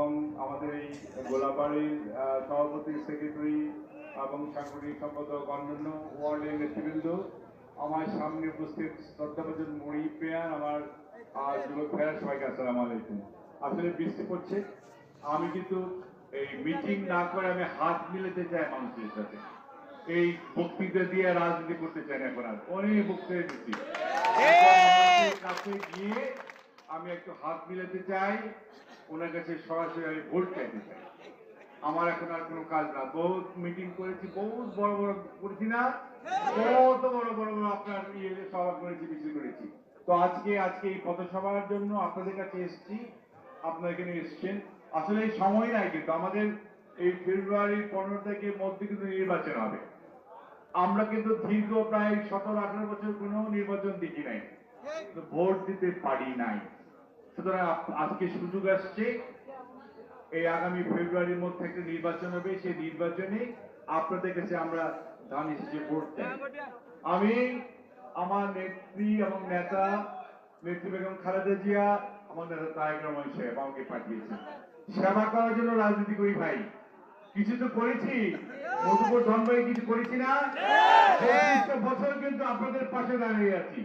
এবং আমাদের এই গোলাবাড়ির সভাপতি সেক্রেটারি এবং সাংগঠনিক সম্পাদক অন্যান্য ওয়ার্ডের নেতৃবৃন্দ, আমার সামনে উপস্থিত শ্রদ্ধাভাজন মরি পেয়ার, আমার যুবক ভাইয়েরা, সবাইকে আসসালামু আলাইকুম। আসলে বৃষ্টি পড়ছে, আমি কিন্তু এই মিটিং না করে আমি হাত মিলাতে চাই মানুষের সাথে। এই বক্তৃতা দিয়ে রাজনীতি করতে চাই না, এখন আর অনেক বক্তৃতা দিচ্ছি, কাছে গিয়ে আমি একটু হাত মিলাতে চাই, ওনার কাছে সরাসরি আমি ভোট চাইতে চাই। আমার এখন আর কোনো কাজ না, বহুত মিটিং করেছি, বহুত বড় বড় করেছি না, কত বড় বড় বড় আপনার সভা করেছি, মিছিল করেছি। তো আজকে এই পথসভার জন্য আপনাদের কাছে এসেছি, আপনারা এখানে এসছেন। আসলে এই সময় নাই, কিন্তু আমাদের এই ফেব্রুয়ারির 15 তারিখের মধ্যে কিন্তু নির্বাচন হবে। আমরা কিন্তু দীর্ঘ প্রায় 17-18 বছর কোনো নির্বাচন দেখি নাই, ভোট দিতে পারি নাই। সুতরাং আজকে সুযোগ আসছে, এই আগামী ফেব্রুয়ারির মধ্যে একটা নির্বাচন হবে, সেই নির্বাচনে আপনাদের কাছে আমরা ধান হিসেবে ভোট চাই। আমি আমার নেত্রী এবং নেতা নেত্রী বেগম খালেদা জিয়া, আমার নেতা তারেক রহমান সাহেব আমাকে পাঠিয়েছেন সেবা করার জন্য। রাজনীতি করি ভাই, কিছু তো করেছি, মধুপুর ধনবাড়ি কিছু করেছি না, 25 বছর কিন্তু আপনাদের পাশে দাঁড়িয়ে আছি।